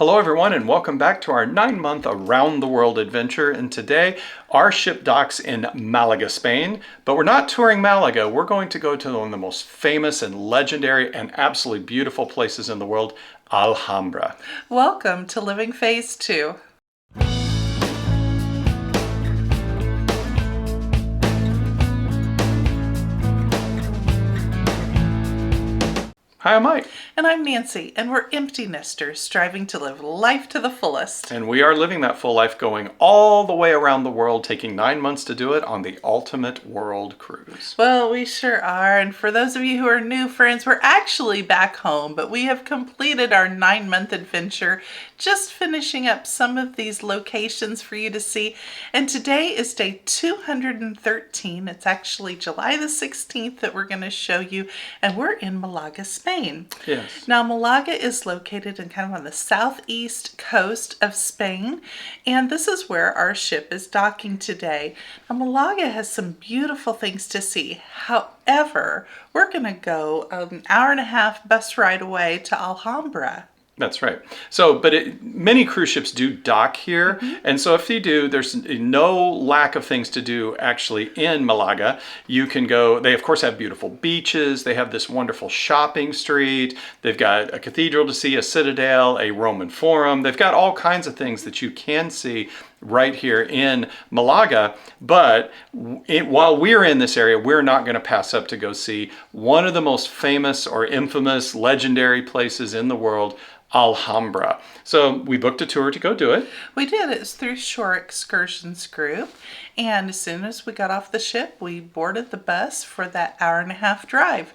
Hello everyone and welcome back to our 9-month around the world adventure. And today our ship docks in Malaga, Spain, but we're not touring Malaga. We're going to go to one of the most famous and legendary and absolutely beautiful places in the world, Alhambra. Welcome to Living Phase 2. Hi, I'm Mike. And I'm Nancy, and we're empty nesters striving to live life to the fullest. And we are living that full life going all the way around the world, taking 9 months to do it on the ultimate world cruise. Well, we sure are. And for those of you who are new friends, we're actually back home, but we have completed our 9-month adventure, just finishing up some of these locations for you to see. And today is day 213. It's actually July the 16th that we're going to show you, and we're in Malaga, Spain. Yes. Now, Malaga is located in kind of on the southeast coast of Spain, and this is where our ship is docking today. Now, Malaga has some beautiful things to see. However, we're going to go an hour and a half bus ride away to Alhambra. That's right. So, but many cruise ships do dock here. And so if you do, there's no lack of things to do actually in Malaga. You can go, they of course have beautiful beaches. They have this wonderful shopping street. They've got a cathedral to see, a citadel, a Roman forum. They've got all kinds of things that you can see right here in Malaga. But while we're in this area, we're not going to pass up to go see one of the most famous or infamous legendary places in the world, Alhambra. So we booked a tour to go do it. We did. It was through Shore Excursions Group. And as soon as we got off the ship, we boarded the bus for that hour and a half drive.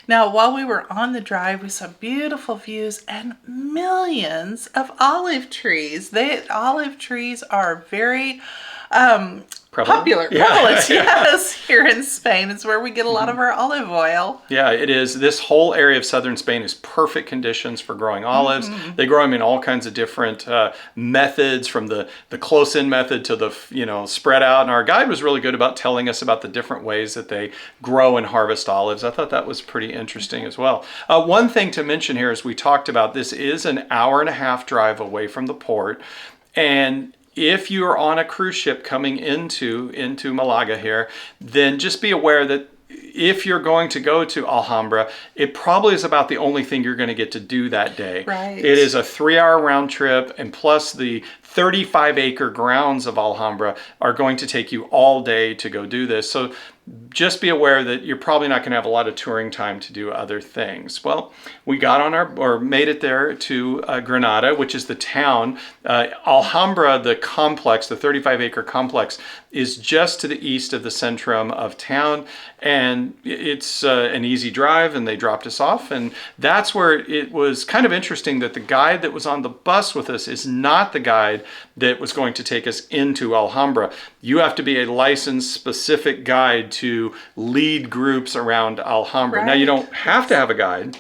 Now, while we were on the drive, we saw beautiful views and millions of olive trees. Olive trees are very popular. Prevalent, yes, here in Spain. It's where we get a lot of our olive oil. Yeah, it is. This whole area of southern Spain is perfect conditions for growing olives. They grow them in all kinds of different methods, from the close-in method to the spread out. And our guide was really good about telling us about the different ways that they grow and harvest olives. I thought that was pretty interesting as well. One thing to mention here, as we talked about, this is an hour and a half drive away from the port. And if you're on a cruise ship coming into Malaga here, then just be aware that if you're going to go to Alhambra, it probably is about the only thing you're going to get to do that day. Right. It is a 3-hour round trip, and plus the 35-acre grounds of Alhambra are going to take you all day to go do this. So just be aware that you're probably not going to have a lot of touring time to do other things. Well, we got on made it there to Granada, which is the town. Alhambra, the complex, the 35-acre complex, is just to the east of the centrum of town, and it's an easy drive, and they dropped us off. And that's where it was kind of interesting that the guide that was on the bus with us is not the guide that was going to take us into Alhambra. You have to be a licensed, specific guide to lead groups around Alhambra. Right. Now, you don't have to have a guide,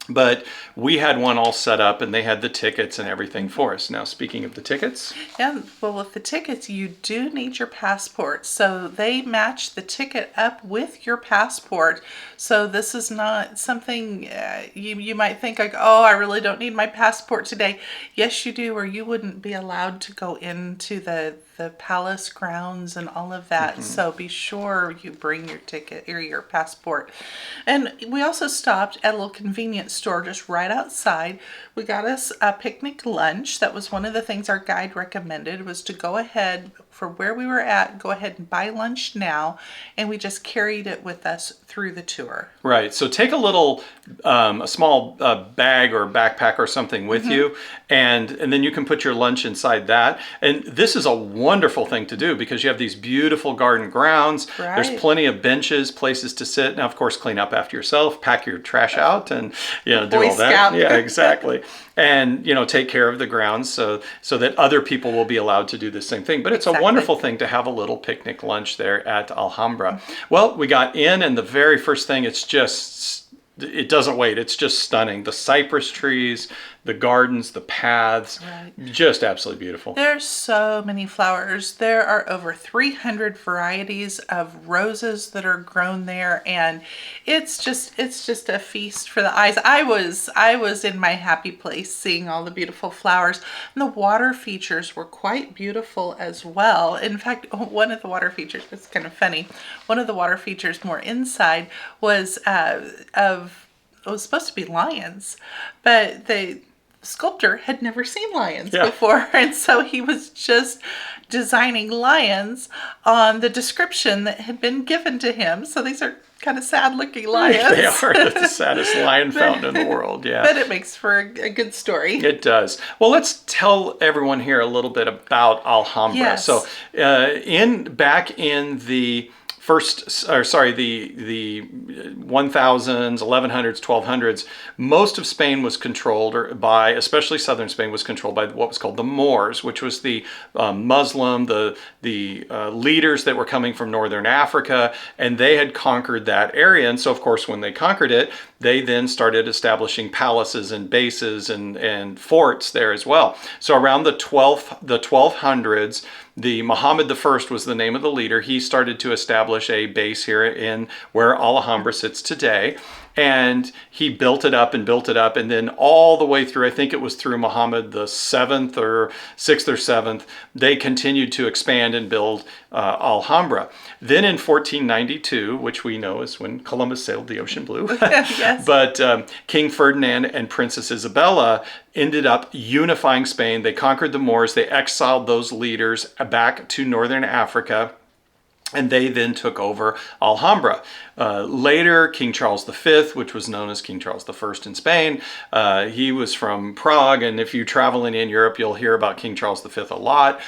but we had one all set up, and they had the tickets and everything for us. Now, speaking of the tickets. Yeah, well, with the tickets, you do need your passport. So they match the ticket up with your passport. So this is not something you might think like, oh, I really don't need my passport today. Yes, you do, or you wouldn't be allowed to go into the palace grounds and all of that. So be sure you bring your ticket or your passport. And we also stopped at a little convenience store just right outside. We got us a picnic lunch. That was one of the things our guide recommended, was to go ahead, for where we were at, go ahead and buy lunch now, and we just carried it with us through the tour. Right. So take a small bag or backpack or something with you, and then you can put your lunch inside that. And this is a wonderful thing to do because you have these beautiful garden grounds. Right. There's plenty of benches, places to sit. Now, of course, clean up after yourself, pack your trash out, and do Boy all that. Scout. Yeah, exactly. And take care of the grounds so that other people will be allowed to do the same thing. But it's a wonderful thing to have a little picnic lunch there at Alhambra. Well, we got in, and the very first thing, it doesn't wait. It's just stunning. The cypress trees, the gardens, the paths, Right. just absolutely beautiful. There's so many flowers. There are over 300 varieties of roses that are grown there, and it's just a feast for the eyes. I was in my happy place seeing all the beautiful flowers. And the water features were quite beautiful as well. In fact, one of the water features, it's kind of funny. One of the water features more inside was it was supposed to be lions, but the sculptor had never seen lions before, and so he was just designing lions on the description that had been given to him. So these are kind of sad looking lions. They are the saddest lion fountain in the world, yeah. But it makes for a good story. It does. Well, let's tell everyone here a little bit about Alhambra. Yes. So back in the the 1000s, 1100s, 1200s, most of Spain was controlled by, especially southern Spain, was controlled by what was called the Moors, which was the Muslim, the leaders that were coming from northern Africa, and they had conquered that area. And so, of course, when they conquered it, they then started establishing palaces and bases and forts there as well. So around the 1200s, the Muhammad I was the name of the leader. He started to establish a base here in where Alhambra sits today. And he built it up, and then all the way through, I think it was through Muhammad the 6th or 7th, they continued to expand and build Alhambra. Then in 1492, which we know is when Columbus sailed the ocean blue, Yes. but King Ferdinand and Princess Isabella ended up unifying Spain. They conquered the Moors, they exiled those leaders back to northern Africa, and they then took over Alhambra. Later, King Charles V, which was known as King Charles I in Spain, he was from Prague, and if you're traveling in Europe, you'll hear about King Charles V a lot.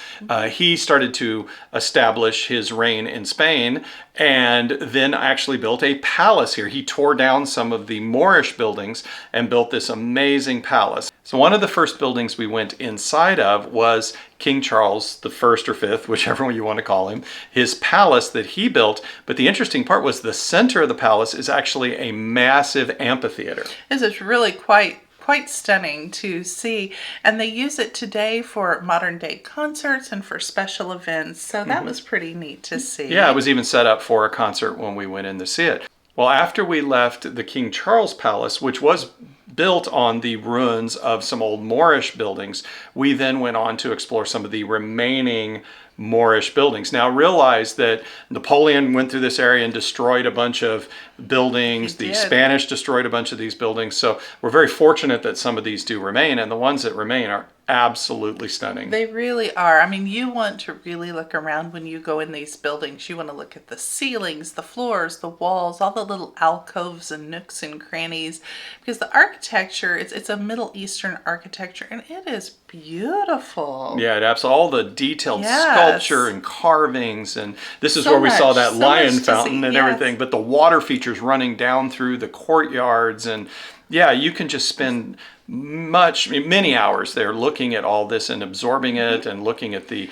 He started to establish his reign in Spain, and then actually built a palace here. He tore down some of the Moorish buildings and built this amazing palace. So one of the first buildings we went inside of was King Charles I or V, whichever one you want to call him, his palace that he built. But the interesting part was the center of the palace is actually a massive amphitheater. This is really quite stunning to see, and they use it today for modern day concerts and for special events, so that was pretty neat to see. Yeah, it was even set up for a concert when we went in to see it. Well, after we left the King Charles Palace, which was built on the ruins of some old Moorish buildings, we then went on to explore some of the remaining Moorish buildings. Now realize that Napoleon went through this area and destroyed a bunch of buildings. The Spanish destroyed a bunch of these buildings. So we're very fortunate that some of these do remain, and the ones that remain are absolutely stunning. They really are. I mean, you want to really look around when you go in these buildings. You want to look at the ceilings, the floors, the walls, all the little alcoves and nooks and crannies, because the architecture, it's a Middle Eastern architecture, and it is beautiful. Yeah, it absolutely, all the detailed sculpture and carvings, and this is So where we saw much, that so lion much to fountain see, and yes. everything, but the water features running down through the courtyards, and yeah, you can just spend many hours there looking at all this and absorbing it and looking at the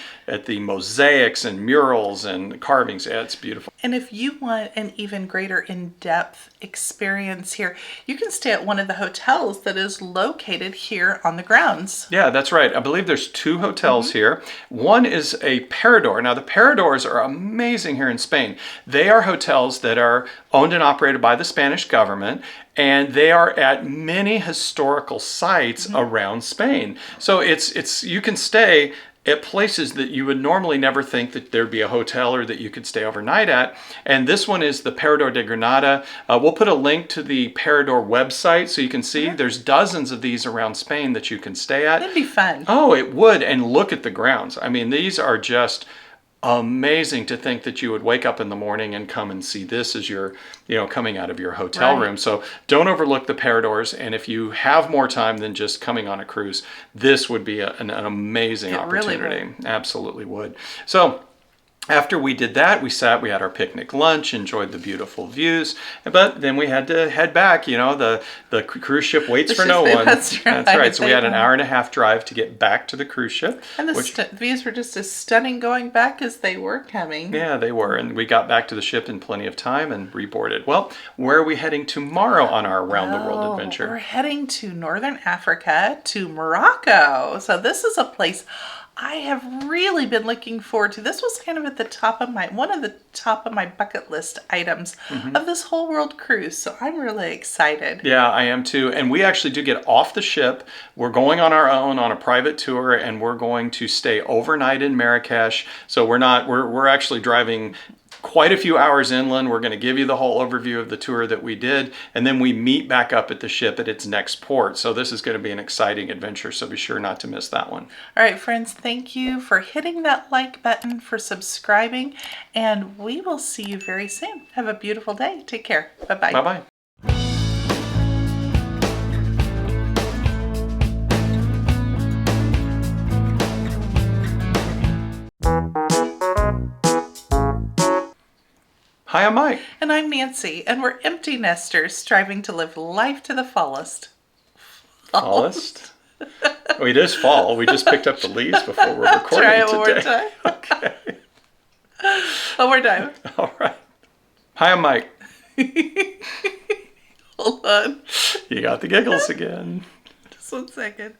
mosaics and murals and carvings. Yeah, it's beautiful. And if you want an even greater in-depth experience here, you can stay at one of the hotels that is located here on the grounds. Yeah, that's right. I believe there's 2 hotels here. One is a Parador. Now, the Paradors are amazing here in Spain. They are hotels that are owned and operated by the Spanish government, and they are at many historical sites around Spain. So it's you can stay at places that you would normally never think that there'd be a hotel or that you could stay overnight at. And this one is the Parador de Granada. We'll put a link to the Parador website so you can see there's dozens of these around Spain that you can stay at. That'd be fun. Oh, it would. And look at the grounds. I mean, these are just amazing to think that you would wake up in the morning and come and see this as you're, coming out of your hotel room. So don't overlook the Paradors. And if you have more time than just coming on a cruise, this would be an amazing opportunity. Really would. Absolutely would. So After we did that, we had our picnic lunch, enjoyed the beautiful views, but then we had to head back. You know, the cruise ship waits for no one. That's right. That's right. So we had an hour and a half drive to get back to the cruise ship. And the views were just as stunning going back as they were coming. Yeah, they were. And we got back to the ship in plenty of time and reboarded. Well, where are we heading tomorrow on our around-the-world adventure? We're heading to Northern Africa, to Morocco. So this is a place I have really been looking forward to. This was kind of at the top of one of the top of my bucket list items of this whole world cruise. So I'm really excited. Yeah, I am too. And we actually do get off the ship. We're going on our own on a private tour, and we're going to stay overnight in Marrakesh. So we're actually driving quite a few hours inland. We're going to give you the whole overview of the tour that we did, and then we meet back up at the ship at its next port. So this is going to be an exciting adventure, so be sure not to miss that one. All right, friends, thank you for hitting that like button, for subscribing, and we will see you very soon. Have a beautiful day. Take care. Bye-bye. Bye-bye. Hi, I'm Mike. And I'm Nancy, and we're empty nesters striving to live life to the fullest. Fullest? Oh, it is fall. We just picked up the leaves before we're recording Try it today. one more time. Okay. One more time. All right. Hi, I'm Mike. Hold on. You got the giggles again. Just 1 second.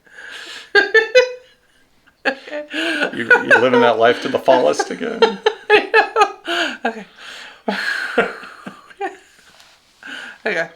You living that life to the fullest again. Okay. Okay.